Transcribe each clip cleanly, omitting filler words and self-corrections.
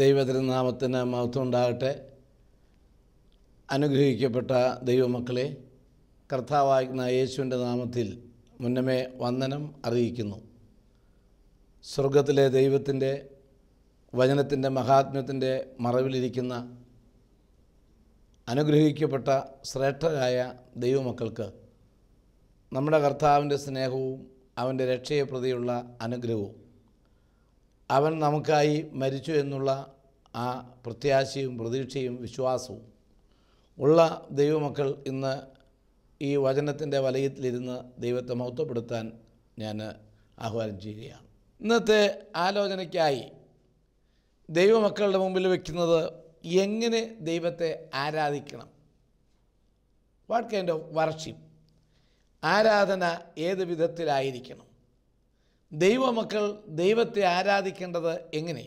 ദൈവതിരുനാമത്തിന് മഹത്വം ഉണ്ടാകട്ടെ. അനുഗ്രഹിക്കപ്പെട്ട ദൈവമക്കളെ, കർത്താവായിരിക്കുന്ന യേശുവിൻ്റെ നാമത്തിൽ മുന്നമേ വന്ദനം അറിയിക്കുന്നു. സ്വർഗത്തിലെ ദൈവത്തിൻ്റെ വചനത്തിൻ്റെ മഹാത്മ്യത്തിൻ്റെ മറവിലിരിക്കുന്ന അനുഗ്രഹിക്കപ്പെട്ട ശ്രേഷ്ഠരായ ദൈവമക്കൾക്ക് നമ്മുടെ കർത്താവിൻ്റെ സ്നേഹവും അവൻ്റെ രക്ഷയെ പ്രതിയുള്ള അനുഗ്രഹവും അവൻ നമുക്കായി മരിച്ചു എന്നുള്ള ആ പ്രത്യാശയും പ്രതീക്ഷയും വിശ്വാസവും ഉള്ള ദൈവമക്കൾ ഇന്ന് ഈ വചനത്തിൻ്റെ വലയത്തിലിരുന്ന് ദൈവത്തെ മഹത്വപ്പെടുത്താൻ ഞാൻ ആഹ്വാനം ചെയ്യുകയാണ്. ഇന്നത്തെ ആലോചനയ്ക്കായി ദൈവമക്കളുടെ മുമ്പിൽ വയ്ക്കുന്നത് എങ്ങനെ ദൈവത്തെ ആരാധിക്കണം. വാട്ട് കൈൻഡ് ഓഫ് വർഷിപ്പ്, ആരാധന ഏത് വിധത്തിലായിരിക്കണം, ദൈവമക്കൾ ദൈവത്തെ ആരാധിക്കേണ്ടത് എങ്ങനെ.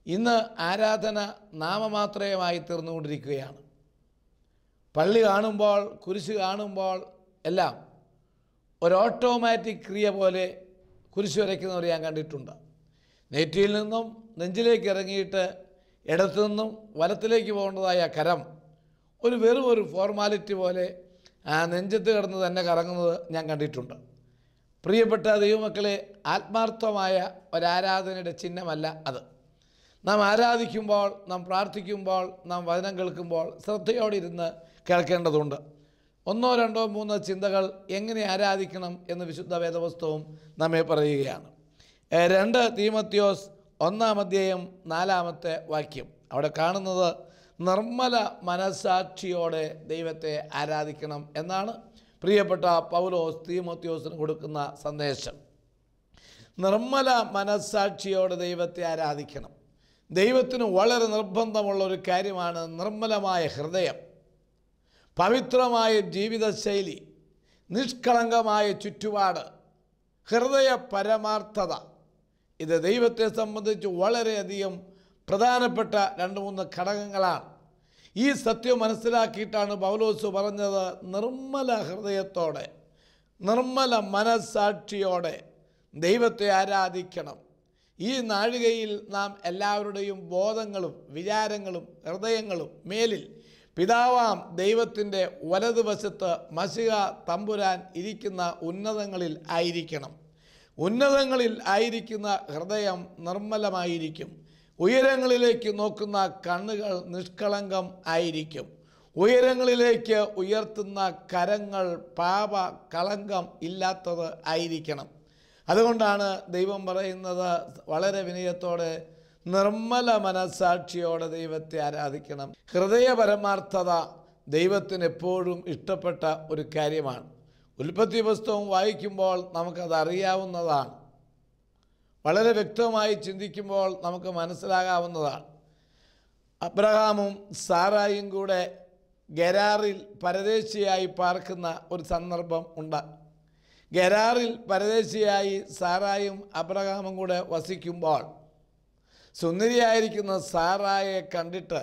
ഇന്ന് ആരാധന നാമമാത്രമായി തീർന്നുകൊണ്ടിരിക്കുകയാണ്. പള്ളി കാണുമ്പോൾ, കുരിശ് കാണുമ്പോൾ എല്ലാം ഒരു ഓട്ടോമാറ്റിക് ക്രിയ പോലെ കുരിശ് വരയ്ക്കുന്നവർ ഞാൻ കണ്ടിട്ടുണ്ട്. നെറ്റിയിൽ നിന്നും നെഞ്ചിലേക്ക് ഇറങ്ങിയിട്ട് ഇടത്തു നിന്നും വലത്തിലേക്ക് പോകേണ്ടതായ കരം വെറും ഒരു ഫോർമാലിറ്റി പോലെ ആ നെഞ്ചത്ത് കിടന്ന് തന്നെ കറങ്ങുന്നത് ഞാൻ കണ്ടിട്ടുണ്ട്. പ്രിയപ്പെട്ട ദൈവമക്കളെ, ആത്മാർത്ഥമായ ഒരാരാധനയുടെ ചിഹ്നമല്ല അത്. നാം ആരാധിക്കുമ്പോൾ, നാം പ്രാർത്ഥിക്കുമ്പോൾ, നാം വചനം കേൾക്കുമ്പോൾ ശ്രദ്ധയോടെ ഇരുന്ന് കേൾക്കേണ്ടതുണ്ട്. 1, 2, 3 ചിന്തകൾ എങ്ങനെ ആരാധിക്കണം എന്ന് വിശുദ്ധ വേദപുസ്തകവും നമ്മെ പറയുകയാണ്. 2 തീമോത്തിയോസ് 1-4 വാക്യം അവിടെ കാണുന്നത് നിർമ്മല മനസ്സാക്ഷിയോടെ ദൈവത്തെ ആരാധിക്കണം എന്നാണ് പ്രിയപ്പെട്ട പൗലോസ് തീമോത്തിയോസിന് കൊടുക്കുന്ന സന്ദേശം. നിർമ്മല മനസ്സാക്ഷിയോടെ ദൈവത്തെ ആരാധിക്കണം. ദൈവത്തിന് വളരെ നിർബന്ധമുള്ള ഒരു കാര്യമാണ് നിർമ്മലമായ ഹൃദയം, പവിത്രമായ ജീവിതശൈലി, നിഷ്കളങ്കമായ ചുറ്റുപാട്, ഹൃദയ പരമാർത്ഥത. ഇത് ദൈവത്തെ സംബന്ധിച്ച് വളരെയധികം പ്രധാനപ്പെട്ട 2-3 ഘടകങ്ങളാണ്. ഈ സത്യം മനസ്സിലാക്കിയിട്ടാണ് പൗലോസ് പറഞ്ഞത് നിർമ്മല ഹൃദയത്തോടെ, നിർമ്മല മനസ്സാക്ഷിയോടെ ദൈവത്തെ ആരാധിക്കണം. ഈ നാഴികയിൽ നാം എല്ലാവരുടെയും ബോധങ്ങളും വിചാരങ്ങളും ഹൃദയങ്ങളും മേലിൽ പിതാവാം ദൈവത്തിൻ്റെ വലതുവശത്ത് മശിഹ തമ്പുരാൻ ഇരിക്കുന്ന ഉന്നതങ്ങളിൽ ആയിരിക്കണം. ഉന്നതങ്ങളിൽ ആയിരിക്കുന്ന ഹൃദയം നിർമ്മലമായിരിക്കും. ഉയരങ്ങളിലേക്ക് നോക്കുന്ന കണ്ണുകൾ നിഷ്കളങ്കം ആയിരിക്കും. ഉയരങ്ങളിലേക്ക് ഉയർത്തുന്ന കരങ്ങൾ പാപ കളങ്കം ഇല്ലാത്തത് ആയിരിക്കണം. അതുകൊണ്ടാണ് ദൈവം പറയുന്നത് വളരെ വിനയത്തോടെ നിർമ്മല മനസ്സാക്ഷിയോടെ ദൈവത്തെ ആരാധിക്കണം. ഹൃദയ പരമാർത്ഥത ദൈവത്തിന് എപ്പോഴും ഇഷ്ടപ്പെട്ട ഒരു കാര്യമാണ്. ഉൽപ്പത്തി പുസ്തകം വായിക്കുമ്പോൾ നമുക്കത് അറിയാവുന്നതാണ്. വളരെ വ്യക്തമായി ചിന്തിക്കുമ്പോൾ നമുക്ക് മനസ്സിലാകാവുന്നതാണ്. അബ്രഹാമും സാറായും കൂടെ ഗരാറിൽ പരദേശിയായി പാർക്കുന്ന ഒരു സന്ദർഭം ഉണ്ട്. ഗരാറിൽ പരദേശിയായി സാറായും അബ്രഹാമും കൂടെ വസിക്കുമ്പോൾ സുന്ദരിയായിരിക്കുന്ന സാറായെ കണ്ടിട്ട്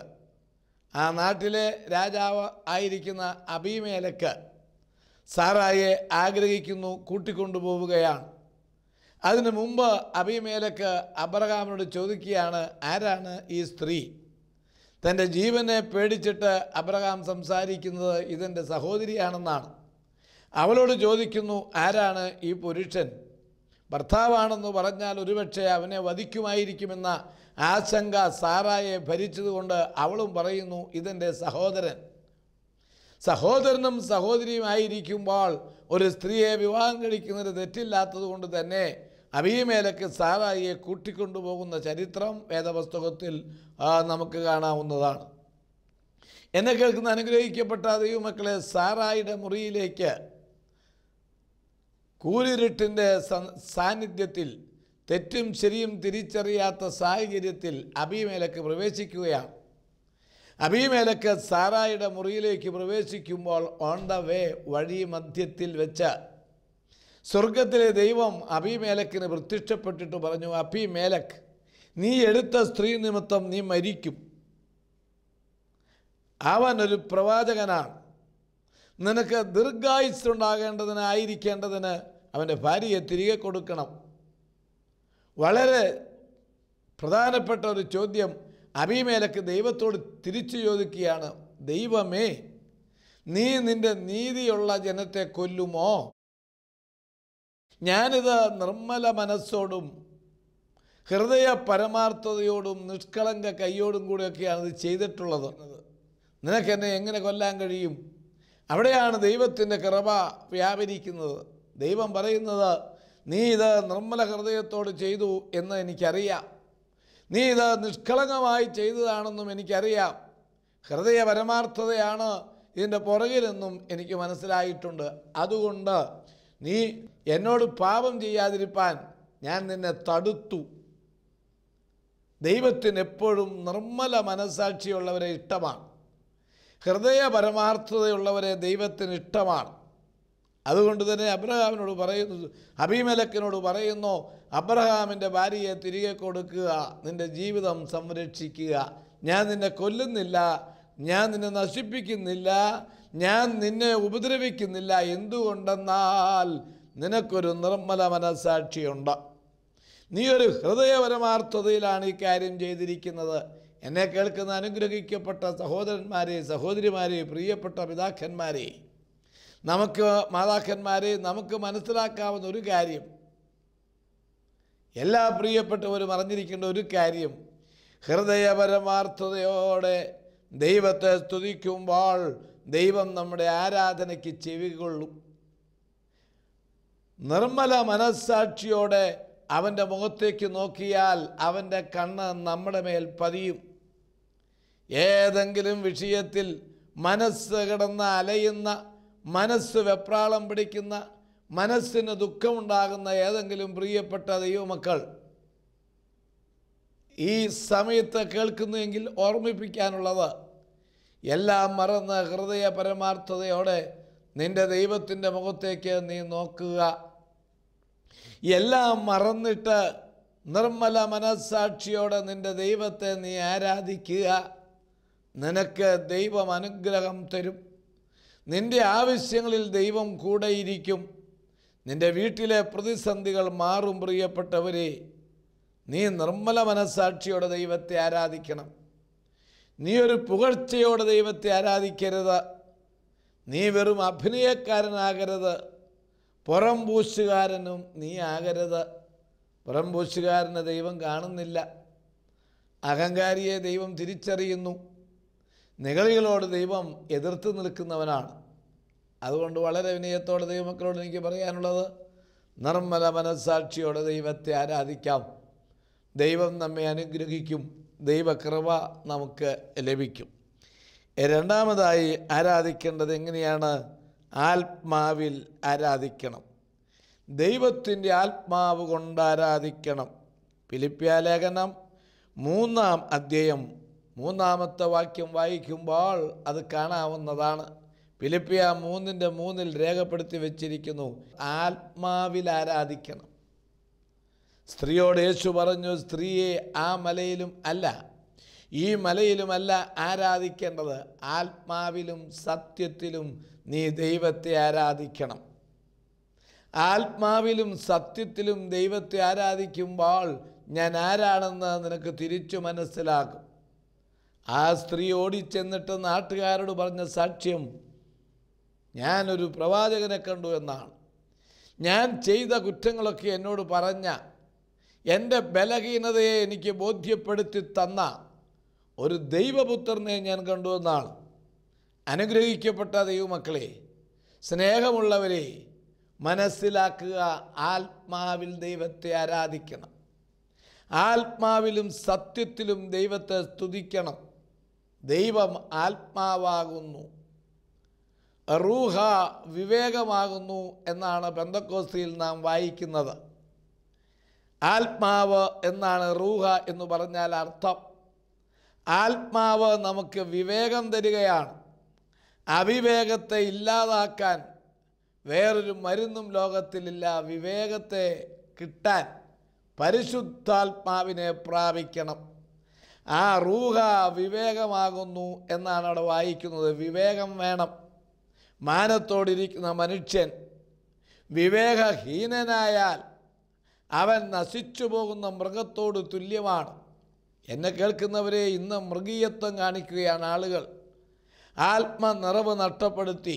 ആ നാട്ടിലെ രാജാവ് ആയിരിക്കുന്ന അബീമേലെക്ക് സാറായെ ആഗ്രഹിക്കുന്നു, കൂട്ടിക്കൊണ്ടുപോവുകയാണ്. അതിനു മുമ്പ് അബീമേലെക്ക് അബ്രഹാമിനോട് ചോദിക്കുകയാണ്, ആരാണ് ഈ സ്ത്രീ? തൻ്റെ ജീവനെ പേടിച്ചിട്ട് അബ്രഹാം സംസാരിക്കുന്നത് ഇതെൻ്റെ സഹോദരിയാണെന്നാണ്. അവളോട് ചോദിക്കുന്നു, ആരാണ് ഈ പുരുഷൻ? ഭർത്താവാണെന്ന് പറഞ്ഞാൽ ഒരുപക്ഷെ അവനെ വധിക്കുമായിരിക്കുമെന്ന ആശങ്ക സാറായെ ഭരിച്ചതുകൊണ്ട് അവളും പറയുന്നു, ഇതെൻ്റെ സഹോദരൻ. സഹോദരനും സഹോദരിയുമായിരിക്കുമ്പോൾ ഒരു സ്ത്രീയെ വിവാഹം കഴിക്കുന്നത് തെറ്റില്ലാത്തത് കൊണ്ട് തന്നെ അബീമേലെക്ക് സാറായിയെ കൂട്ടിക്കൊണ്ടുപോകുന്ന ചരിത്രം വേദപുസ്തകത്തിൽ നമുക്ക് കാണാവുന്നതാണ്. എന്നെ കേൾക്കുന്ന അനുഗ്രഹിക്കപ്പെട്ട ദൈവമക്കളെ, സാറായിയുടെ മുറിയിലേക്ക് കൂരിരുട്ടിൻ്റെ സാന്നിധ്യത്തിൽ തെറ്റും ശരിയും തിരിച്ചറിയാത്ത സാഹചര്യത്തിൽ അബീമേലെക്ക് പ്രവേശിക്കുകയാണ്. അബീമേലെക്ക് സാറായിയുടെ മുറിയിലേക്ക് പ്രവേശിക്കുമ്പോൾ ഓൺ ദ വേ വഴി മധ്യത്തിൽ വെച്ച് സ്വർഗത്തിലെ ദൈവം അബീമേലെക്കിന് പ്രത്യക്ഷപ്പെട്ടിട്ട് പറഞ്ഞു, അബീമേലെക്ക്, നീ എടുത്ത സ്ത്രീ നിമിത്തം നീ മരിക്കും. അവൻ ഒരു പ്രവാചകനാണ്. നിനക്ക് ദീർഘായുസ്സുണ്ടാകേണ്ടതിനായിരിക്കേണ്ടതിന് അവൻ്റെ ഭാര്യയെ തിരികെ കൊടുക്കണം. വളരെ പ്രധാനപ്പെട്ട ഒരു ചോദ്യം അബീമേലെക്ക് ദൈവത്തോട് തിരിച്ചു ചോദിക്കുകയാണ്, ദൈവമേ, നീ നിൻ്റെ നീതിയുള്ള ജനത്തെ കൊല്ലുമോ? ഞാനിത് നിർമ്മല മനസ്സോടും ഹൃദയ പരമാർത്ഥതയോടും നിഷ്കളങ്ക കൈയോടും കൂടെയൊക്കെയാണ് ഇത് ചെയ്തിട്ടുള്ളത്. നിനക്കെന്നെ എങ്ങനെ കൊല്ലാൻ കഴിയും? അവിടെയാണ് ദൈവത്തിൻ്റെ കൃപ വ്യാപരിക്കുന്നത്. ദൈവം പറയുന്നത്, നീ ഇത് നിർമ്മല ഹൃദയത്തോട് ചെയ്തു എന്ന് എനിക്കറിയാം, നീ ഇത് നിഷ്കളങ്കമായി ചെയ്തതാണെന്നും എനിക്കറിയാം, ഹൃദയ പരമാർത്ഥതയാണ് ഇതിൻ്റെ പുറകിലെന്നും എനിക്ക് മനസ്സിലായിട്ടുണ്ട്. അതുകൊണ്ട് നീ എന്നോട് പാപം ചെയ്യാതിരിപ്പാൻ ഞാൻ നിന്നെ തടുത്തു. ദൈവത്തിന് എപ്പോഴും നിർമ്മല മനസ്സാക്ഷിയുള്ളവരെ ഇഷ്ടമാണ്. ഹൃദയ പരമാർത്ഥതയുള്ളവരെ ദൈവത്തിന് ഇഷ്ടമാണ്. അതുകൊണ്ട് തന്നെ അബ്രഹാമിനോട് പറയുന്നു, അബീമേലെക്കിനോട് പറയുന്നു, അബ്രഹാമിൻ്റെ ഭാര്യയെ തിരികെ കൊടുക്കുക, നിൻ്റെ ജീവിതം സംരക്ഷിക്കുക. ഞാൻ നിന്നെ കൊല്ലുന്നില്ല, ഞാൻ നിന്നെ നശിപ്പിക്കുന്നില്ല, ഞാൻ നിന്നെ ഉപദ്രവിക്കുന്നില്ല. എന്തുകൊണ്ടെന്നാൽ നിനക്കൊരു നിർമ്മല മനസ്സാക്ഷിയുണ്ട്. നീ ഒരു ഹൃദയപരമാർത്ഥതയിലാണ് ഈ കാര്യം ചെയ്തിരിക്കുന്നത്. എന്നെ കേൾക്കുന്ന അനുഗ്രഹിക്കപ്പെട്ട സഹോദരന്മാരെ, സഹോദരിമാരെ, പ്രിയപ്പെട്ട പിതാക്കന്മാരെ, നമുക്ക് മാതാക്കന്മാരെ, നമുക്ക് മനസ്സിലാക്കാവുന്ന ഒരു കാര്യം, എല്ലാ പ്രിയപ്പെട്ടവരും അറിഞ്ഞിരിക്കേണ്ട ഒരു കാര്യം, ഹൃദയപരമാർത്ഥതയോടെ ദൈവത്തെ സ്തുതിക്കുമ്പോൾ ദൈവം നമ്മുടെ ആരാധനയ്ക്ക് ചെവികൊള്ളും. നിർമ്മല മനസ്സാക്ഷിയോടെ അവൻ്റെ മുഖത്തേക്ക് നോക്കിയാൽ അവൻ്റെ കണ്ണ് നമ്മുടെ മേൽ പതിയും. ഏതെങ്കിലും വിഷയത്തിൽ മനസ്സ് കിടന്ന് അലയുന്ന, മനസ്സ് വെപ്രാളം പിടിക്കുന്ന, മനസ്സിന് ദുഃഖമുണ്ടാകുന്ന ഏതെങ്കിലും പ്രിയപ്പെട്ട ദൈവമക്കൾ ഈ സമയത്ത് കേൾക്കുന്നുവെങ്കിൽ ഓർമ്മിപ്പിക്കാനുള്ളത്, എല്ലാം മറന്ന് ഹൃദയ പരമാർത്ഥതയോടെ നിൻ്റെ ദൈവത്തിൻ്റെ മുഖത്തേക്ക് നീ നോക്കുക. എല്ലാം മറന്നിട്ട് നിർമ്മല മനസ്സാക്ഷിയോടെ നിൻ്റെ ദൈവത്തെ നീ ആരാധിക്കുക. നിനക്ക് ദൈവം അനുഗ്രഹം തരും. നിൻ്റെ ആവശ്യങ്ങളിൽ ദൈവം കൂടെയിരിക്കും. നിൻ്റെ വീട്ടിലെ പ്രതിസന്ധികൾ മാറും. പ്രിയപ്പെട്ടവരെ, നീ നിർമ്മല മനസ്സാക്ഷിയോടെ ദൈവത്തെ ആരാധിക്കണം. നീ ഒരു പുകഴ്ചയോടെ ദൈവത്തെ ആരാധിക്കരുത്. നീ വെറും അഭിനയക്കാരനാകരുത്. പുറംപൂശുകാരനും നീ ആകരുത്. പുറംപൂശുകാരനെ ദൈവം കാണുന്നില്ല. അഹങ്കാരിയെ ദൈവം തിരിച്ചറിയുന്നു. നിഗളികളോട് ദൈവം എതിർത്ത് നിൽക്കുന്നവനാണ്. അതുകൊണ്ട് വളരെ വിനയത്തോടെ ദൈവമക്കളോട് എനിക്ക് പറയാനുള്ളത്, നിർമ്മല മനസ്സാക്ഷിയോടെ ദൈവത്തെ ആരാധിക്കാം. ദൈവം നമ്മെ അനുഗ്രഹിക്കും. ദൈവകൃപ നമുക്ക് ലഭിക്കും. രണ്ടാമതായി ആരാധിക്കേണ്ടത് എങ്ങനെയാണ്? ആത്മാവിൽ ആരാധിക്കണം. ദൈവത്തിൻ്റെ ആത്മാവ് കൊണ്ട് ആരാധിക്കണം. ഫിലിപ്പിയ ലേഖനം 3-ാം അധ്യായം 3-ാമത്തെ വാക്യം വായിക്കുമ്പോൾ അത് കാണാവുന്നതാണ്. ഫിലിപ്പിയ 3:3 രേഖപ്പെടുത്തി വച്ചിരിക്കുന്നു, ആത്മാവിൽ ആരാധിക്കണം. സ്ത്രീയോട് യേശു പറഞ്ഞു, സ്ത്രീയെ ആ മലയിലും അല്ല ഈ മലയിലുമല്ല ആരാധിക്കേണ്ടത്, ആത്മാവിലും സത്യത്തിലും നീ ദൈവത്തെ ആരാധിക്കണം. ആത്മാവിലും സത്യത്തിലും ദൈവത്തെ ആരാധിക്കുമ്പോൾ ഞാൻ ആരാണെന്ന് നിനക്ക് തിരിച്ചു മനസ്സിലാകും. ആ സ്ത്രീ ഓടിച്ചെന്നിട്ട് നാട്ടുകാരോട് പറഞ്ഞ സാക്ഷ്യം, ഞാനൊരു പ്രവാചകനെ കണ്ടു എന്നാണ്. ഞാൻ ചെയ്ത കുറ്റങ്ങളൊക്കെ എന്നോട് പറഞ്ഞ, എൻ്റെ ബലഹീനതയെ എനിക്ക് ബോധ്യപ്പെടുത്തി തന്ന ഒരു ദൈവപുത്രനെ ഞാൻ കണ്ടു എന്നാണ്. അനുഗ്രഹിക്കപ്പെട്ട ദൈവമക്കളെ, സ്നേഹമുള്ളവരെ, മനസ്സിലാക്കുക, ആത്മാവിൽ ദൈവത്തെ ആരാധിക്കണം. ആത്മാവിലും സത്യത്തിലും ദൈവത്തെ സ്തുതിക്കണം. ദൈവം ആത്മാവാകുന്നു, റൂഹ വിവേകമാകുന്നു എന്നാണ് പെന്തക്കോസ്തിയിൽ നാം വായിക്കുന്നത്. ആത്മാവ് എന്നാണ് റൂഹ എന്ന് പറഞ്ഞാൽ അർത്ഥം. ആത്മാവ് നമുക്ക് വിവേകം തരികയാണ്. അവിവേകത്തെ ഇല്ലാതാക്കാൻ വേറൊരു മരുന്നും ലോകത്തിലില്ല. വിവേകത്തെ കിട്ടാൻ പരിശുദ്ധാത്മാവിനെ പ്രാപിക്കണം. ആ റൂഹ വിവേകമാകുന്നു എന്നാണ് അവിടെ വായിക്കുന്നത്. വിവേകം വേണം. മാനത്തോടിരിക്കുന്ന മനുഷ്യൻ വിവേകഹീനനായാൽ അവൻ നശിച്ചു പോകുന്ന മൃഗത്തോട് തുല്യമാണ്. എന്നെ കേൾക്കുന്നവരെ, ഇന്ന് മൃഗീയത്വം കാണിക്കുകയാണ് ആളുകൾ. ആത്മനിറവ് നഷ്ടപ്പെടുത്തി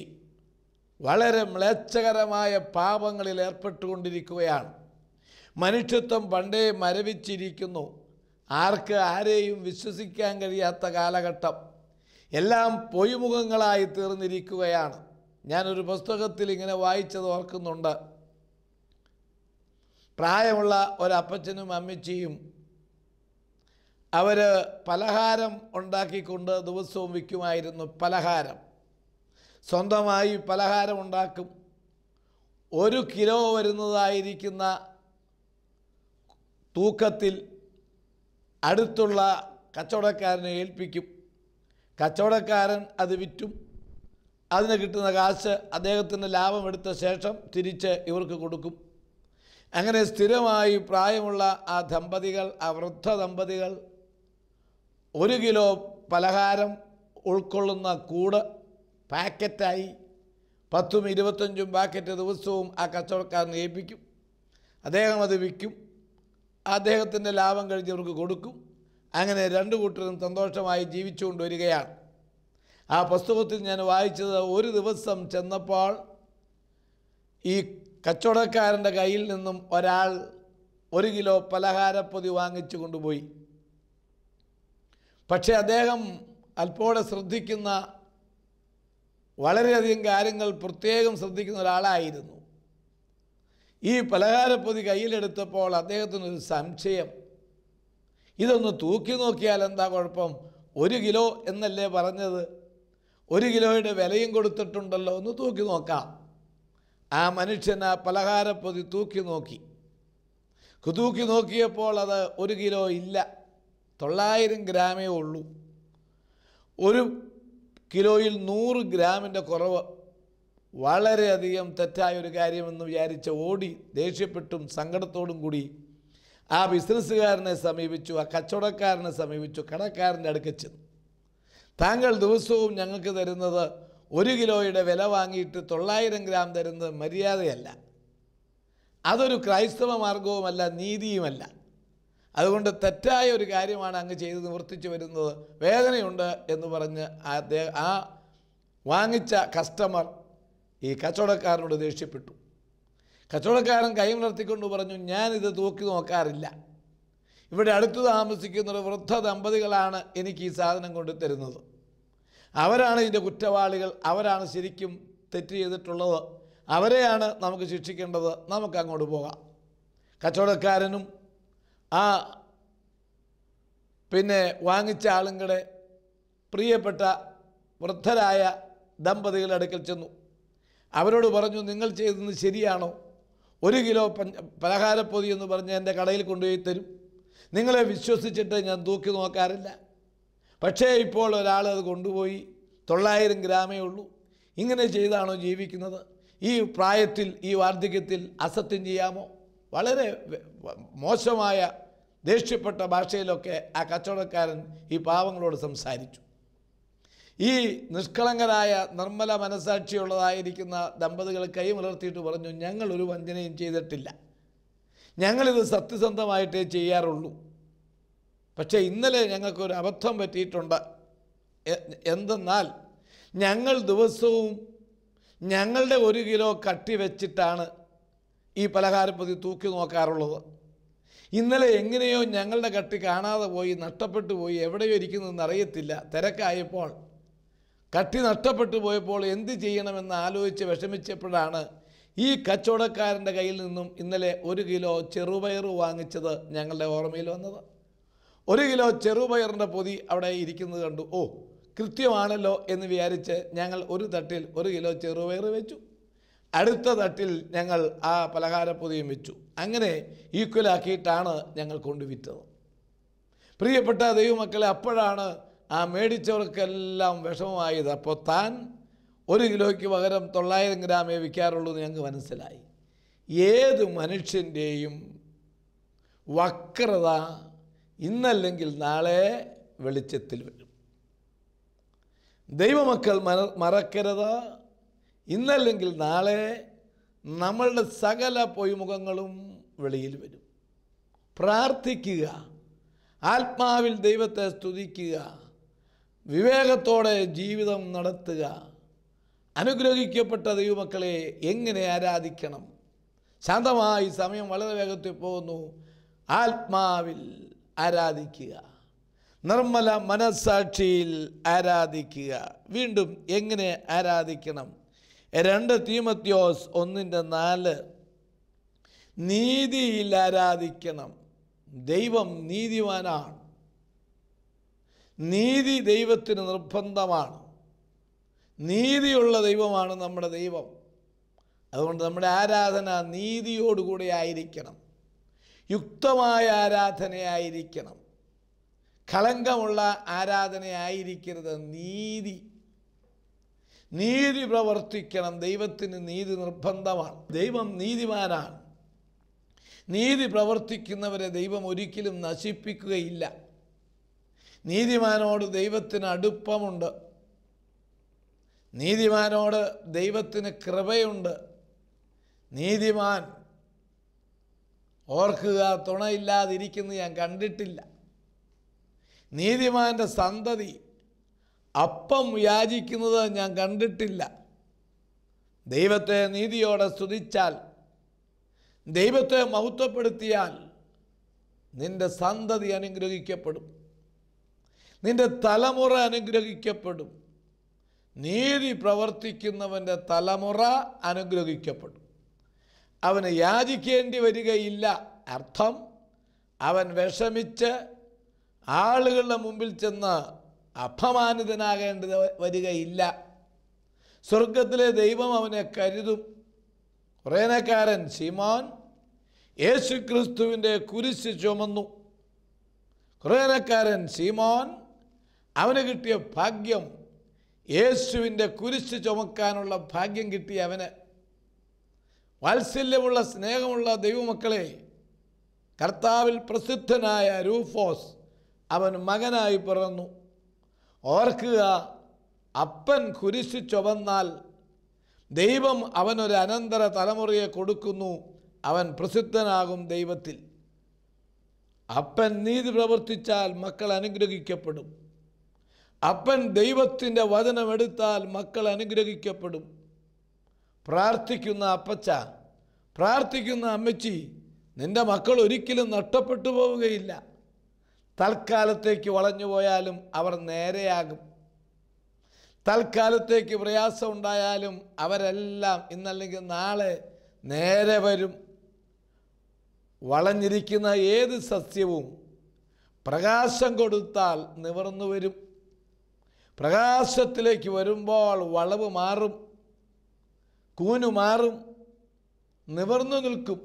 വളരെ മ്ലേച്ഛകരമായ പാപങ്ങളിൽ ഏർപ്പെട്ടുകൊണ്ടിരിക്കുകയാണ്. മനുഷ്യത്വം പണ്ടേ മരവിച്ചിരിക്കുന്നു. ആർക്ക് ആരെയും വിശ്വസിക്കാൻ കഴിയാത്ത കാലഘട്ടം. എല്ലാം പൊയ്മുഖങ്ങളായി തീർന്നിരിക്കുകയാണ്. ഞാനൊരു പുസ്തകത്തിൽ ഇങ്ങനെ വായിച്ചത് ഓർക്കുന്നുണ്ട്. പ്രായമുള്ള ഒരപ്പച്ചനും അമ്മച്ചിയും അവർ പലഹാരം ഉണ്ടാക്കിക്കൊണ്ട് ദിവസവും വിൽക്കുമായിരുന്നു. പലഹാരം സ്വന്തമായി പലഹാരം ഉണ്ടാക്കും. 1 കിലോ വരുന്നതായിരിക്കുന്ന തൂക്കത്തിൽ അടുത്തുള്ള കച്ചവടക്കാരനെ ഏൽപ്പിക്കും. കച്ചവടക്കാരൻ അത് വിറ്റും അതിന് കിട്ടുന്ന കാശ് അദ്ദേഹത്തിൻ്റെ ലാഭം എടുത്ത ശേഷം തിരിച്ച് ഇവർക്ക് കൊടുക്കും. അങ്ങനെ സ്ഥിരമായി പ്രായമുള്ള ആ ദമ്പതികൾ, ആ വൃദ്ധ ദമ്പതികൾ 1 കിലോ പലഹാരം ഉൾക്കൊള്ളുന്ന കൂട് പാക്കറ്റായി 10ഉം 25ഉം പാക്കറ്റ് ദിവസവും ആ കച്ചവടക്കാരനെ ഏൽപ്പിക്കും. അദ്ദേഹം അത് വിൽക്കും. അദ്ദേഹത്തിൻ്റെ ലാഭം കഴിഞ്ഞവർക്ക് കൊടുക്കും. അങ്ങനെ 2 കൂട്ടരും സന്തോഷമായി ജീവിച്ചുകൊണ്ട് വരികയാണ്. ആ പുസ്തകത്തിൽ ഞാൻ വായിച്ചത്, ഒരു ദിവസം ചെന്നപ്പോൾ ഈ കച്ചവടക്കാരൻ്റെ കയ്യിൽ നിന്നും ഒരാൾ 1 കിലോ പലഹാരപ്പൊതി വാങ്ങിച്ചു കൊണ്ടുപോയി. പക്ഷേ അദ്ദേഹം അല്പോടെ ശ്രദ്ധിക്കുന്ന, വളരെയധികം കാര്യങ്ങൾ പ്രത്യേകം ശ്രദ്ധിക്കുന്ന ഒരാളായിരുന്നു. ഈ പലഹാരപ്പൊതി കയ്യിലെടുത്തപ്പോൾ അദ്ദേഹത്തിനൊരു സംശയം. ഇതൊന്ന് തൂക്കി നോക്കിയാൽ എന്താ കുഴപ്പം? 1 കിലോ എന്നല്ലേ പറഞ്ഞത്? 1 കിലോയുടെ വിലയും കൊടുത്തിട്ടുണ്ടല്ലോ, ഒന്ന് തൂക്കി നോക്കാം. ആ മനുഷ്യൻ ആ പലഹാരപ്പൊതി തൂക്കി നോക്കി. തൂക്കി നോക്കിയപ്പോൾ അത് 1 കിലോ ഇല്ല, 900 ഗ്രാമേ ഉള്ളൂ. 1 കിലോയിൽ 100 ഗ്രാമിൻ്റെ കുറവ്. വളരെയധികം തെറ്റായൊരു കാര്യമെന്ന് വിചാരിച്ച് ഓടി ദേഷ്യപ്പെട്ടും സങ്കടത്തോടും കൂടി ആ ബിസിനസ്സുകാരനെ സമീപിച്ചു, ആ കച്ചവടക്കാരനെ സമീപിച്ചു, കടക്കാരൻ്റെ അടുക്കൽ ചെന്നു. താങ്കൾ ദിവസവും ഞങ്ങൾക്ക് തരുന്നത് 1 കിലോയുടെ വില വാങ്ങിയിട്ട് 900 ഗ്രാം തരുന്നത് മര്യാദയല്ല. അതൊരു ക്രൈസ്തവ മാർഗവുമല്ല, നീതിയുമല്ല. അതുകൊണ്ട് തെറ്റായ ഒരു കാര്യമാണ് അങ്ങ് ചെയ്ത് നിവർത്തിച്ചു വരുന്നത്. വേദനയുണ്ട് എന്ന് പറഞ്ഞ് ആ വാങ്ങിച്ച കസ്റ്റമർ ഈ കച്ചവടക്കാരനോട് ദേഷ്യപ്പെട്ടു. കച്ചവടക്കാരൻ കൈ വളർത്തിക്കൊണ്ട് പറഞ്ഞു, ഞാനിത് തൂക്കി നോക്കാറില്ല. ഇവിടെ അടുത്ത് താമസിക്കുന്നൊരു വൃദ്ധ ദമ്പതികളാണ് എനിക്ക് ഈ സാധനം കൊണ്ട് തരുന്നത്. അവരാണ് ഇതിൻ്റെ കുറ്റവാളികൾ. അവരാണ് ശരിക്കും തെറ്റ് ചെയ്തിട്ടുള്ളത്. അവരെയാണ് നമുക്ക് ശിക്ഷിക്കേണ്ടത്. നമുക്ക് അങ്ങോട്ട് പോകാം. കച്ചവടക്കാരനും ആ വാങ്ങിച്ച ആളുകളുടെ പ്രിയപ്പെട്ട വൃദ്ധരായ ദമ്പതികളുടെ അടുക്കൽ ചെന്നു. അവരോട് പറഞ്ഞു, നിങ്ങൾ ചെയ്തത് ശരിയാണോ? 1 കിലോ പലഹാരപ്പൊതി എന്ന് പറഞ്ഞ് എൻ്റെ കടയിൽ കൊണ്ടുപോയി തരും. നിങ്ങളെ വിശ്വസിച്ചിട്ട് ഞാൻ തൂക്കി നോക്കാറില്ല. പക്ഷേ ഇപ്പോൾ ഒരാൾ അത് കൊണ്ടുപോയി 900 ഗ്രാമേ ഉള്ളൂ. ഇങ്ങനെ ചെയ്താണോ ജീവിക്കുന്നത്? ഈ പ്രായത്തിൽ, ഈ വാർദ്ധക്യത്തിൽ അസത്യം ചെയ്യാമോ? വളരെ മോശമായ ദേഷ്യപ്പെട്ട ഭാഷയിലൊക്കെ ആ കച്ചവടക്കാരൻ ഈ പാവങ്ങളോട് സംസാരിച്ചു. ഈ നിഷ്കളങ്കരായ നിർമ്മല മനസാക്ഷിയുള്ളതായിരിക്കുന്ന ദമ്പതികൾ കൈമലർത്തിയിട്ട് പറഞ്ഞു, ഞങ്ങളൊരു വഞ്ചനയും ചെയ്തിട്ടില്ല, ഞങ്ങളിത് സത്യസന്ധമായിട്ടേ ചെയ്യാറുള്ളൂ. പക്ഷേ ഇന്നലെ ഞങ്ങൾക്കൊരു അബദ്ധം പറ്റിയിട്ടുണ്ട്. എന്തെന്നാൽ ഞങ്ങൾ ദിവസവും ഞങ്ങളുടെ 1 കിലോ കട്ടി വെച്ചിട്ടാണ് ഈ പലഹാരപ്പൊതി തൂക്കി നോക്കാറുള്ളത്. ഇന്നലെ എങ്ങനെയോ ഞങ്ങളുടെ കട്ടി കാണാതെ പോയി, നഷ്ടപ്പെട്ടു പോയി, എവിടെയോ ഇരിക്കുന്നതെന്ന് അറിയത്തില്ല. തിരക്കായപ്പോൾ കട്ടി നഷ്ടപ്പെട്ടു പോയപ്പോൾ എന്ത് ചെയ്യണമെന്ന് ആലോചിച്ച് വിഷമിച്ചപ്പോഴാണ് ഈ കച്ചവടക്കാരൻ്റെ കയ്യിൽ നിന്നും ഇന്നലെ 1 കിലോ ചെറുപയർ വാങ്ങിച്ചത് ഞങ്ങളുടെ ഓർമ്മയിൽ വന്നത്. 1 കിലോ ചെറുപയറിൻ്റെ പൊതി അവിടെ ഇരിക്കുന്നത് കണ്ടു. ഓ, കൃത്യമാണല്ലോ എന്ന് വിചാരിച്ച് ഞങ്ങൾ ഒരു തട്ടിൽ 1 കിലോ ചെറുപയർ വെച്ചു. അടുത്ത തട്ടിൽ ഞങ്ങൾ ആ പലഹാരപ്പൊതിയും വെച്ചു. അങ്ങനെ ഈക്വലാക്കിയിട്ടാണ് ഞങ്ങൾ കൊണ്ടുവിറ്റത്. പ്രിയപ്പെട്ട ദൈവമക്കളെ, അപ്പോഴാണ് ആ മേടിച്ചവർക്കെല്ലാം വിഷമമായത്. അപ്പോൾ താൻ 1 കിലോയ്ക്ക് പകരം 900 ഗ്രാമേ വിൽക്കാറുള്ളൂ എന്ന് ഞങ്ങൾക്ക് മനസ്സിലായി. ഏത് മനുഷ്യൻ്റെയും വക്രത ഇന്നല്ലെങ്കിൽ നാളെ വെളിച്ചത്തിൽ വരും. ദൈവമക്കൾ മറക്കരുത്, ഇന്നല്ലെങ്കിൽ നാളെ നമ്മളുടെ സകല പൊയ്മുഖങ്ങളും വെളിയിൽ വരും. പ്രാർത്ഥിക്കുക, ആത്മാവിൽ ദൈവത്തെ സ്തുതിക്കുക, വിവേകത്തോടെ ജീവിതം നടത്തുക. അനുഗ്രഹിക്കപ്പെട്ട ദൈവമക്കളെ എങ്ങനെ ആരാധിക്കണം? ശാന്തമായി, സമയം വളരെ വേഗത്തിൽ പോകുന്നു. ആത്മാവിൽ ആരാധിക്കുക, നിർമ്മല മനസ്സാക്ഷിയിൽ ആരാധിക്കുക. വീണ്ടും എങ്ങനെ ആരാധിക്കണം? 2 തീമോഥെയോസ് 1:4 നീതിയിൽ ആരാധിക്കണം. ദൈവം നീതിമാനാണ്. നീതി ദൈവത്തിന് നിർബന്ധമാണ്. നീതിയുള്ള ദൈവമാണ് നമ്മുടെ ദൈവം. അതുകൊണ്ട് നമ്മുടെ ആരാധന നീതിയോടുകൂടി ആയിരിക്കണം. യുക്തമായ ആരാധനയായിരിക്കണം. കളങ്കമുള്ള ആരാധനയായിരിക്കരുത്. നീതി പ്രവർത്തിക്കണം. ദൈവത്തിന് നീതി നിർബന്ധമാണ്. ദൈവം നീതിമാനാണ്. നീതി പ്രവർത്തിക്കുന്നവരെ ദൈവം ഒരിക്കലും നശിപ്പിക്കുകയില്ല. നീതിമാനോട് ദൈവത്തിന് അടുപ്പമുണ്ട്. നീതിമാനോട് ദൈവത്തിന് കൃപയുണ്ട്. നീതിമാൻ, ഓർക്കുക, തുണയില്ലാതിരിക്കുന്നത് ഞാൻ കണ്ടിട്ടില്ല. നീതിമാൻ്റെ സന്തതി അപ്പം യാചിക്കുന്നത് ഞാൻ കണ്ടിട്ടില്ല. ദൈവത്തെ നീതിയോടെ സ്തുതിച്ചാൽ, ദൈവത്തെ മഹത്വപ്പെടുത്തിയാൽ നിന്റെ സന്തതി അനുഗ്രഹിക്കപ്പെടും. നിന്റെ തലമുറ അനുഗ്രഹിക്കപ്പെടും. നീതി പ്രവർത്തിക്കുന്നവൻ്റെ തലമുറ അനുഗ്രഹിക്കപ്പെടും. അവന് യാചിക്കേണ്ടി വരികയില്ല. അർത്ഥം, അവൻ വിഷമിച്ച് ആളുകളുടെ മുമ്പിൽ ചെന്ന് അപമാനിതനാകേണ്ടത് വരികയില്ല. സ്വർഗത്തിലെ ദൈവം അവനെ കരുതും. കുറേനക്കാരൻ ശിമോൻ യേശുക്രിസ്തുവിൻ്റെ കുരിശ് ചുമന്നു. കുറേനക്കാരൻ ശിമോൻ, അവന് കിട്ടിയ ഭാഗ്യം, യേശുവിൻ്റെ കുരിശ് ചുമക്കാനുള്ള ഭാഗ്യം കിട്ടി അവന്. വാത്സല്യമുള്ള സ്നേഹമുള്ള ദൈവമക്കളെ, കർത്താവിൽ പ്രസിദ്ധനായ രൂഫോസ് അവൻ മകനായി പിറന്നു. ഓർക്കുക, അപ്പൻ കുരിശ് ചുമന്നാൽ ദൈവം അവനൊരു അനന്തര തലമുറയെ കൊടുക്കുന്നു. അവൻ പ്രസിദ്ധനാകും ദൈവത്തിൽ. അപ്പൻ നീതി പ്രവർത്തിച്ചാൽ മക്കൾ അനുഗ്രഹിക്കപ്പെടും. അപ്പൻ ദൈവത്തിൻ്റെ വചനമെടുത്താൽ മക്കൾ അനുഗ്രഹിക്കപ്പെടും. പ്രാർത്ഥിക്കുന്ന അപ്പച്ച, പ്രാർത്ഥിക്കുന്ന അമ്മച്ചി, നിൻ്റെ മക്കൾ ഒരിക്കലും നഷ്ടപ്പെട്ടു പോവുകയില്ല. തൽക്കാലത്തേക്ക് വളഞ്ഞു പോയാലും അവർ നേരെയാകും. തൽക്കാലത്തേക്ക് പ്രയാസം ഉണ്ടായാലും അവരെല്ലാം ഇന്നല്ലെങ്കിൽ നാളെ നേരെ വരും. വളഞ്ഞിരിക്കുന്ന ഏത് സസ്യവും പ്രകാശം കൊടുത്താൽ നിവർന്നു വരും. പ്രകാശത്തിലേക്ക് വരുമ്പോൾ വളവ് മാറും, കൂനു മാറും, നിവർന്നു നിൽക്കും.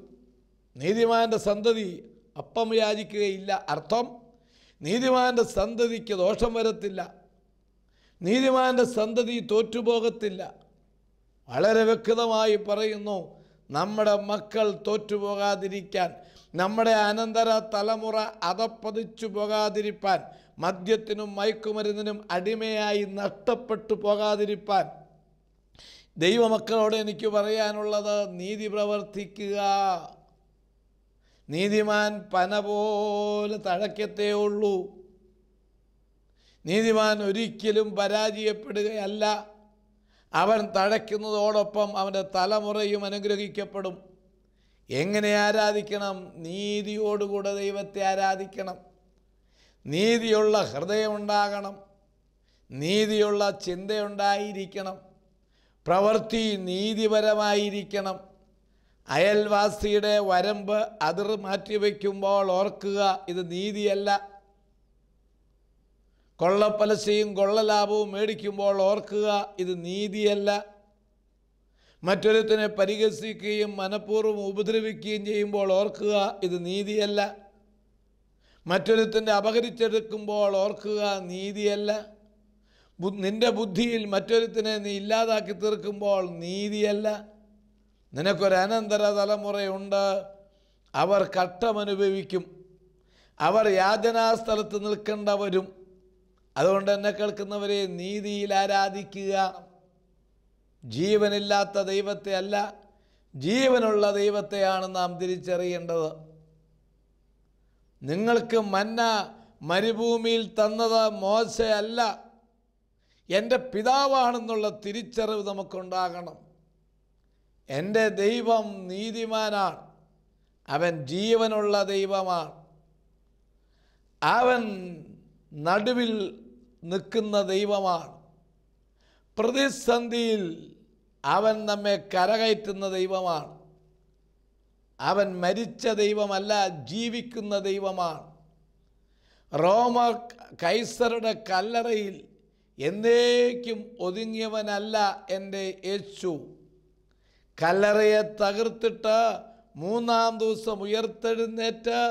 നീതിമാൻ്റെ സന്തതി അപ്പം യാചിക്കുകയില്ല. അർത്ഥം, നീതിമാൻ്റെ സന്തതിക്ക് ദോഷം വരത്തില്ല. നീതിമാൻ്റെ സന്തതി തോറ്റുപോകത്തില്ല. വളരെ വ്യക്തമായി പറയുന്നു, നമ്മുടെ മക്കൾ തോറ്റുപോകാതിരിക്കാൻ, നമ്മുടെ അനന്തര തലമുറ അധപ്പതിച്ചു പോകാതിരിപ്പാൻ, മദ്യത്തിനും മയക്കുമരുന്നിനും അടിമയായി നഷ്ടപ്പെട്ടു പോകാതിരിപ്പാൻ ദൈവമക്കളോട് എനിക്ക് പറയാനുള്ളത്, നീതി പ്രവർത്തിക്കുക. നീതിമാൻ പന പോലെ തഴക്കത്തേ ഉള്ളൂ. നീതിമാൻ ഒരിക്കലും പരാജയപ്പെടുകയല്ല. അവൻ തഴയ്ക്കുന്നതോടൊപ്പം അവൻ്റെ തലമുറയും അനുഗ്രഹിക്കപ്പെടും. എങ്ങനെ ആരാധിക്കണം? നീതിയോടുകൂടെ ദൈവത്തെ ആരാധിക്കണം. നീതിയുള്ള ഹൃദയമുണ്ടാകണം. നീതിയുള്ള ചിന്തയുണ്ടായിരിക്കണം. പ്രവൃത്തി നീതിപരമായിരിക്കണം. അയൽവാസിയുടെ വരമ്പ് അതിർ മാറ്റിവെക്കുമ്പോൾ ഓർക്കുക, ഇത് നീതിയല്ല. കൊള്ളപ്പലിശയും കൊള്ളലാഭവും മേടിക്കുമ്പോൾ ഓർക്കുക, ഇത് നീതിയല്ല. മറ്റൊരുത്തിനെ പരിഹസിക്കുകയും മനഃപൂർവ്വം ഉപദ്രവിക്കുകയും ചെയ്യുമ്പോൾ ഓർക്കുക, ഇത് നീതിയല്ല. മറ്റൊരുത്തിൻ്റെ അപഹരിച്ചെടുക്കുമ്പോൾ ഓർക്കുക, നീതിയല്ല. നിൻ്റെ ബുദ്ധിയിൽ മറ്റൊരുത്തിനെ നീ ഇല്ലാതാക്കി തീർക്കുമ്പോൾ നീതിയല്ല. നിനക്കൊരനന്തര തലമുറയുണ്ട്. അവർ കഷ്ടമനുഭവിക്കും. അവർ യാതനാസ്ഥലത്ത് നിൽക്കേണ്ടവരും. അതുകൊണ്ട് എന്നെ കേൾക്കുന്നവരെ, നീതിയിൽ ആരാധിക്കുക. ജീവനില്ലാത്ത ദൈവത്തെ അല്ല, ജീവനുള്ള ദൈവത്തെയാണ് നാം തിരിച്ചറിയേണ്ടത്. നിങ്ങൾക്ക് മന്ന മരുഭൂമിയിൽ തന്നത് മോശയല്ല, എൻ്റെ പിതാവാണെന്നുള്ള തിരിച്ചറിവ് നമുക്കുണ്ടാകണം. എൻ്റെ ദൈവം നീതിമാനാണ്, അവൻ ജീവനുള്ള ദൈവമാണ്, അവൻ നടുവിൽ നിൽക്കുന്ന ദൈവമാണ്, പ്രതിസന്ധിയിൽ അവൻ നമ്മെ കരകയറ്റുന്ന ദൈവമാണ്, അവൻ മരിച്ച ദൈവമല്ല, ജീവിക്കുന്ന ദൈവമാണ്. റോമ കൈസറുടെ കല്ലറയിൽ എന്നേക്കും ഒതുങ്ങിയവനല്ല എൻ്റെ യേശു. കല്ലറയെ തകർത്തിട്ട് മൂന്നാം ദിവസം ഉയർത്തെഴുന്നേറ്റ്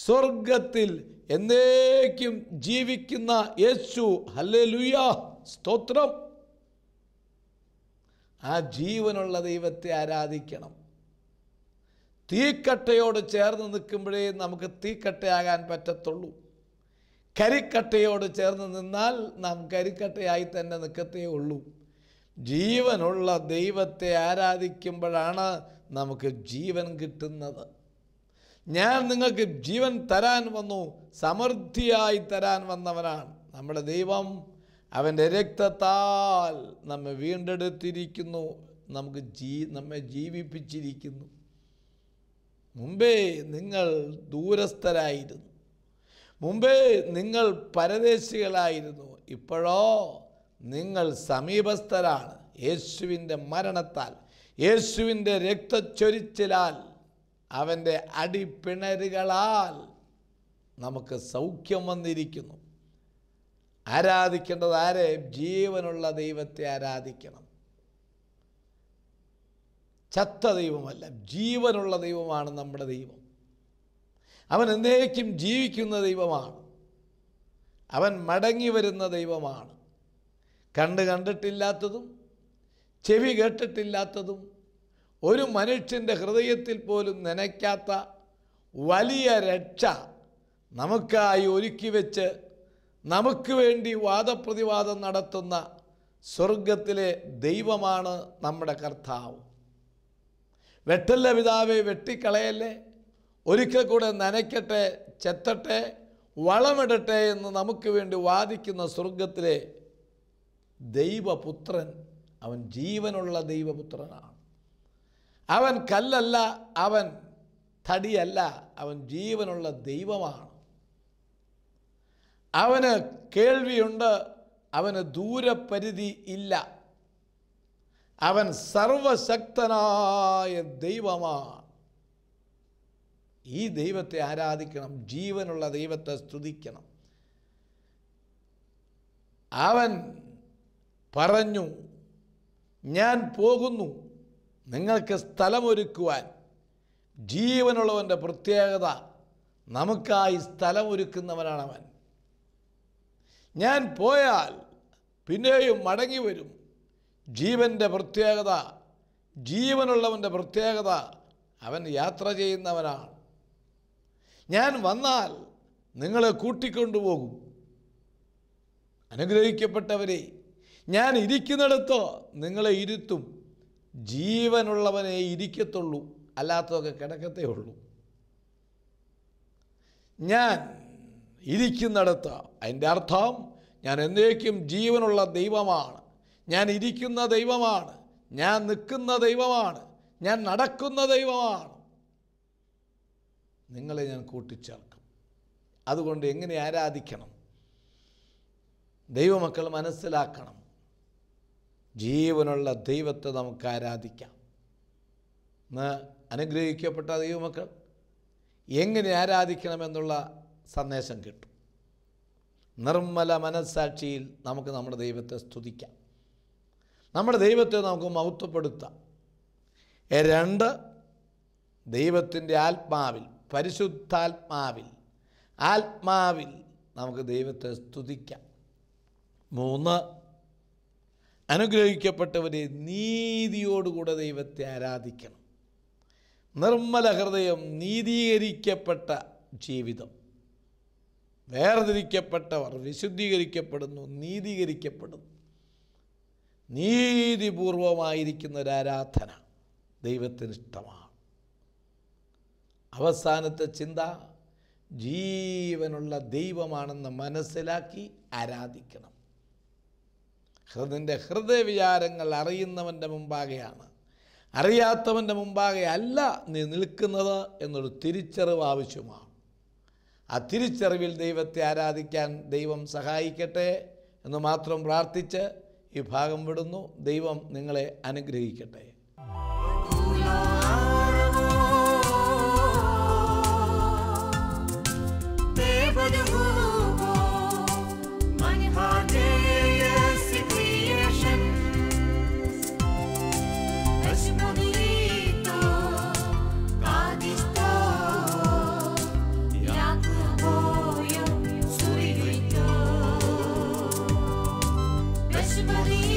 സ്വർഗത്തിൽ എന്നേക്കും ജീവിക്കുന്ന യേശു. ഹല്ലേലൂയ, സ്തോത്രം. ആ ജീവനുള്ള ദൈവത്തെ ആരാധിക്കണം. തീക്കട്ടയോട് ചേർന്ന് നിൽക്കുമ്പോഴേ നമുക്ക് തീക്കട്ടയാകാൻ പറ്റത്തുള്ളൂ. കരിക്കട്ടയോട് ചേർന്ന് നിന്നാൽ നാം കരിക്കട്ടയായി തന്നെ നിൽക്കത്തേ ഉള്ളൂ. ജീവനുള്ള ദൈവത്തെ ആരാധിക്കുമ്പോഴാണ് നമുക്ക് ജീവൻ കിട്ടുന്നത്. ഞാൻ നിങ്ങൾക്ക് ജീവൻ തരാൻ വന്നു, സമൃദ്ധിയായി തരാൻ വന്നവനാണ്. നമ്മുടെ ദൈവം അവൻ്റെ രക്തത്താൽ നമ്മെ വീണ്ടെടുത്തിരിക്കുന്നു, നമ്മെ ജീവിപ്പിച്ചിരിക്കുന്നു. മുമ്പേ നിങ്ങൾ ദൂരസ്ഥരായിരുന്നു, മുമ്പേ നിങ്ങൾ പരദേശികളായിരുന്നു, ഇപ്പോഴോ നിങ്ങൾ സമീപസ്ഥരാണ്. യേശുവിൻ്റെ മരണത്താൽ, യേശുവിൻ്റെ രക്തച്ചൊരിച്ചിലാൽ, അവൻ്റെ അടിപ്പിണരുകളാൽ നമുക്ക് സൗഖ്യം വന്നിരിക്കുന്നു. ആരാധിക്കേണ്ടത് ആരെ? ജീവനുള്ള ദൈവത്തെ ആരാധിക്കണം. ചത്ത ദൈവമല്ല, ജീവനുള്ള ദൈവമാണ് നമ്മുടെ ദൈവം. അവൻ എന്നേക്കും ജീവിക്കുന്ന ദൈവമാണ്. അവൻ മടങ്ങി വരുന്ന ദൈവമാണ്. കണ്ടിട്ടില്ലാത്തതും ചെവി കേട്ടിട്ടില്ലാത്തതും ഒരു മനുഷ്യൻ്റെ ഹൃദയത്തിൽ പോലും നനയ്ക്കാത്ത വലിയ രക്ഷ നമുക്കായി ഒരുക്കി വെച്ച് നമുക്ക് വേണ്ടി വാദപ്രതിവാദം നടത്തുന്ന സ്വർഗത്തിലെ ദൈവമാണ് നമ്മുടെ കർത്താവ്. വെട്ടല്ല പിതാവേ, വെട്ടിക്കളയല്ലേ, ഒരിക്കൽ കൂടെ നനയ്ക്കട്ടെ, ചെത്തട്ടെ, വളമിടട്ടെ എന്ന് നമുക്ക് വേണ്ടി വാദിക്കുന്ന സ്വർഗത്തിലെ ദൈവപുത്രൻ. അവൻ ജീവനുള്ള ദൈവപുത്രനാണ്. അവൻ കല്ലല്ല, അവൻ തടിയല്ല, അവൻ ജീവനുള്ള ദൈവമാണ്. അവന് കേൾവിയുണ്ട്, അവന് ദൂരപരിധി ഇല്ല. അവൻ സർവശക്തനായ ദൈവമാണ്. ഈ ദൈവത്തെ ആരാധിക്കണം, ജീവനുള്ള ദൈവത്തെ സ്തുതിക്കണം. അവൻ പറഞ്ഞു, ഞാൻ പോകുന്നു നിങ്ങൾക്ക് സ്ഥലമൊരുക്കുവാൻ. ജീവനുള്ളവൻ്റെ പ്രത്യേകത നമുക്കായി സ്ഥലമൊരുക്കുന്നവനാണവൻ. ഞാൻ പോയാൽ പിന്നെയും മടങ്ങി വരും. ജീവൻ്റെ പ്രത്യേകത, ജീവനുള്ളവൻ്റെ പ്രത്യേകത, അവൻ യാത്ര ചെയ്യുന്നവനാണ്. ഞാൻ വന്നാൽ നിങ്ങളെ കൂട്ടിക്കൊണ്ടുപോകും. അനുഗ്രഹിക്കപ്പെട്ടവരെ, ഞാൻ ഇരിക്കുന്നിടത്തോ നിങ്ങളെ ഇരുത്തും. ജീവനുള്ളവനെ ഇരിക്കത്തുള്ളൂ, അല്ലാത്തതൊക്കെ കിടക്കത്തേ ഉള്ളൂ. ഞാൻ ഇരിക്കുന്നിടത്ത്, അതിൻ്റെ അർത്ഥം ഞാൻ എന്നേക്കും ജീവനുള്ള ദൈവമാണ്. ഞാൻ ഇരിക്കുന്ന ദൈവമാണ്, ഞാൻ നിൽക്കുന്ന ദൈവമാണ്, ഞാൻ നടക്കുന്ന ദൈവമാണ്. നിങ്ങളെ ഞാൻ കൂട്ടിച്ചേർക്കും. അതുകൊണ്ട് എങ്ങനെ ആരാധിക്കണം? ദൈവമക്കൾ മനസ്സിലാക്കണം. ജീവനുള്ള ദൈവത്തെ നമുക്ക് ആരാധിക്കാം. ഇന്ന് അനുഗ്രഹിക്കപ്പെട്ട ദൈവമക്കൾ എങ്ങനെ ആരാധിക്കണമെന്നുള്ള സന്ദേശം കിട്ടും. നിർമ്മല മനസ്സാക്ഷിയിൽ നമുക്ക് നമ്മുടെ ദൈവത്തെ സ്തുതിക്കാം, നമ്മുടെ ദൈവത്തെ നമുക്ക് മഹത്വപ്പെടുത്താം. 2, ദൈവത്തിൻ്റെ ആത്മാവിൽ, പരിശുദ്ധാത്മാവിൽ, ആത്മാവിൽ നമുക്ക് ദൈവത്തെ സ്തുതിക്കാം. 3, അനുഗ്രഹിക്കപ്പെട്ടവരെ നീതിയോടുകൂടെ ദൈവത്തെ ആരാധിക്കണം. നിർമ്മല ഹൃദയം, നീതീകരിക്കപ്പെട്ട ജീവിതം. വേർതിരിക്കപ്പെട്ടവർ വിശുദ്ധീകരിക്കപ്പെടുന്നു, നീതീകരിക്കപ്പെടുന്നു. നീതിപൂർവമായിരിക്കുന്ന ഒരാരാധന ദൈവത്തിന് ഇഷ്ടമാണ്. അവസാനത്തെ ചിന്ത, ജീവനുള്ള ദൈവമാണെന്ന് മനസ്സിലാക്കി ആരാധിക്കണം. നിൻ്റെ ഹൃദയവിചാരങ്ങൾ അറിയുന്നവൻ്റെ മുമ്പാകെയാണ്, അറിയാത്തവൻ്റെ മുമ്പാകെ അല്ല നീ നിൽക്കുന്നത് എന്നൊരു തിരിച്ചറിവ് ആവശ്യമാണ്. ആ തിരിച്ചറിവിൽ ദൈവത്തെ ആരാധിക്കാൻ ദൈവം സഹായിക്കട്ടെ എന്ന് മാത്രം പ്രാർത്ഥിച്ച് ഈ ഭാഗം വിടുന്നു. ദൈവം നിങ്ങളെ അനുഗ്രഹിക്കട്ടെ. Somebody